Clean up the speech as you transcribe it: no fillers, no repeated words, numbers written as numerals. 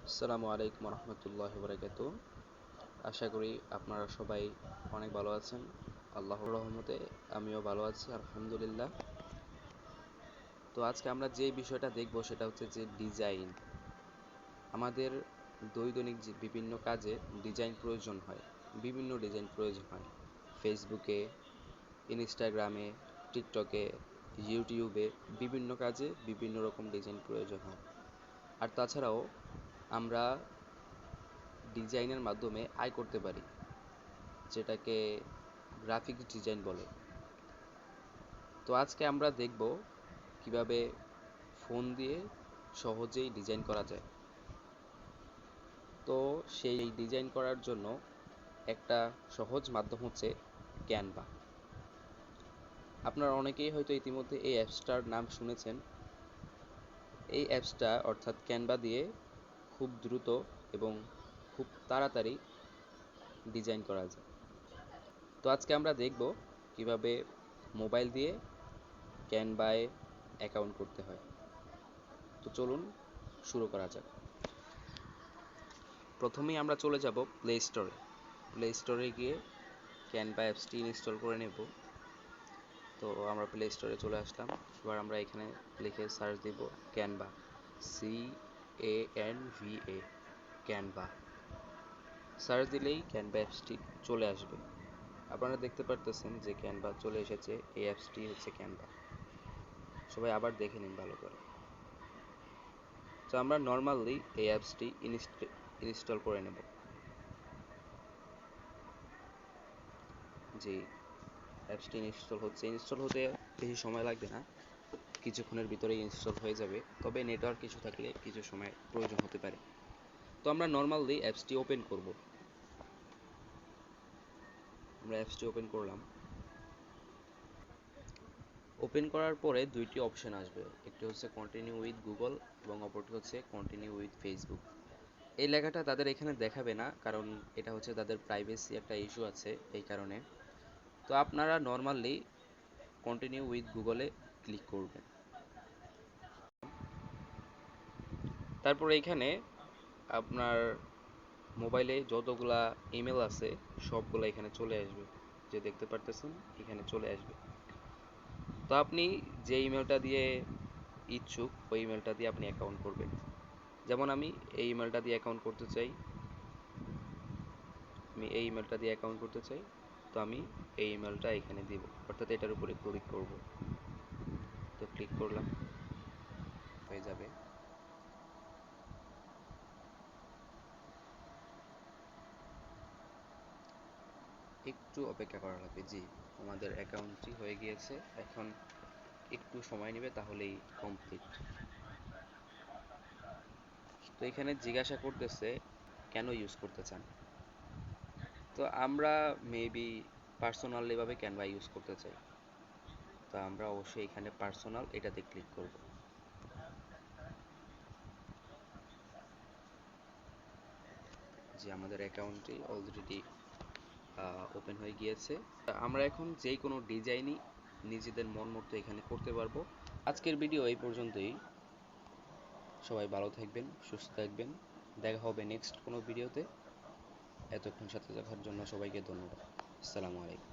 আসসালামু আলাইকুম রহমতুল্লাহ বরকাত। আশা করি আপনারা সবাই অনেক ভালো আছেন। আল্লাহর রহমতে আমিও ভালো আছি, আলহামদুলিল্লাহ। তো আজকে আমরা যে বিষয়টা দেখব সেটা হচ্ছে যে ডিজাইন। আমাদের দৈনন্দিন যে বিভিন্ন কাজে ডিজাইন প্রয়োজন হয়, বিভিন্ন ডিজাইন প্রয়োজন হয়। ফেসবুকে, ইনস্টাগ্রামে, টিকটকে, ইউটিউবে বিভিন্ন কাজে বিভিন্ন রকম ডিজাইন প্রয়োজন হয়। আর তাছাড়াও আমরা ডিজাইনের মাধ্যমে আয় করতে পারি, যেটাকে গ্রাফিক্স ডিজাইন বলে। তো আজকে আমরা দেখব কিভাবে ফোন দিয়ে সহজেই ডিজাইন করা যায়। তো সেই ডিজাইন করার জন্য একটা সহজ মাধ্যম হচ্ছে ক্যানভা। আপনারা অনেকেই হয়তো ইতিমধ্যে এই অ্যাপসটার নাম শুনেছেন। এই অ্যাপসটা অর্থাৎ ক্যানভা দিয়ে খুব দ্রুত এবং খুব তাড়াতাড়ি ডিজাইন করা যায়। তো আজকে আমরা দেখব কিভাবে মোবাইল দিয়ে ক্যানভায় অ্যাকাউন্ট করতে হয়। তো চলুন শুরু করা যাক। প্রথমেই আমরা চলে যাব প্লে স্টোরে। প্লে স্টোরে গিয়ে ক্যানভা অ্যাপসটি ইনস্টল করে নেব। তো আমরা প্লে স্টোরে চলে আসলাম। এবার আমরা এখানে লিখে সার্চ দিব ক্যানভা, CANVA, ক্যানভা। সার্চ দিলেই ক্যানভা অ্যাপসটি চলে আসবে। আপনারা দেখতে পারতেছেন যে ক্যানভা চলে এসেছে। এই অ্যাপসটি হচ্ছে ক্যানভা। সবাই আবার দেখে নিন ভালো করে। তো আমরা নর্মালি এই অ্যাপসটি ইনস্টল করে নেব। যে অ্যাপসটি ইনস্টল হতে বেশি সময় লাগবে না, কিছুক্ষণের ভিতরেই ইনস্টল হয়ে যাবে। তবে নেটওয়ার্ক কিছু থাকলে কিছু সময় প্রয়োজন হতে পারে। তো আমরা নর্মালি অ্যাপসটি ওপেন করব। আমরা অ্যাপসটি ওপেন করলাম। ওপেন করার পরে দুইটি অপশন আসবে, একটি হচ্ছে কন্টিনিউ উইথ গুগল এবং অপরটি হচ্ছে কন্টিনিউ উইথ ফেসবুক। এই লেখাটা তাদের এখানে দেখাবে না, কারণ এটা হচ্ছে তাদের প্রাইভেসি একটা ইস্যু আছে, এই কারণে। তো আপনারা নর্মালি কন্টিনিউ উইথ গুগলে ক্লিক করবেন। তারপর এইখানে আপনার মোবাইলে যতগুলা ইমেল আছে সবগুলো এখানে চলে আসবে। যে দেখতে পারতেছেন এখানে চলে আসবে। তো আপনি যে ইমেলটা দিয়ে ইচ্ছুক ওই ইমেলটা দিয়ে আপনি অ্যাকাউন্ট করবেন। যেমন আমি এই ইমেলটা দিয়ে অ্যাকাউন্ট করতে চাই। তো আমি এই ইমেলটা এখানে দিব, অর্থাৎ এটার উপরে ক্লিক করব। তো ক্লিক করলাম, হয়ে যাবে। একটু অপেক্ষা করা লাগবে। জি, আমাদের অ্যাকাউন্টটি হয়ে গিয়েছে। এখন একটু সময় নেবে, তাহলেই কমপ্লিট। তো এখানে জিজ্ঞাসা করতেছে কেন ইউজ করতে চান। তো আমরা মেবি পার্সোনালি ভাবে ক্যানভা ইউজ করতে চাই। তো আমরা অবশ্যই এখানে পার্সোনাল এটাতে ক্লিক করব। যে আমাদের অ্যাকাউন্টটি অলরেডি ওপেন হয়ে গিয়েছে। আমরা এখন যে কোনো ডিজাইনই নিজেদের মন মতো এখানে করতে পারবো। আজকের ভিডিও এই পর্যন্তই। সবাই ভালো থাকবেন, সুস্থ থাকবেন। দেখা হবে নেক্সট কোনো ভিডিওতে। এতক্ষণ সাথে থাকার জন্য সবাইকে ধন্যবাদ। আসসালামু আলাইকুম।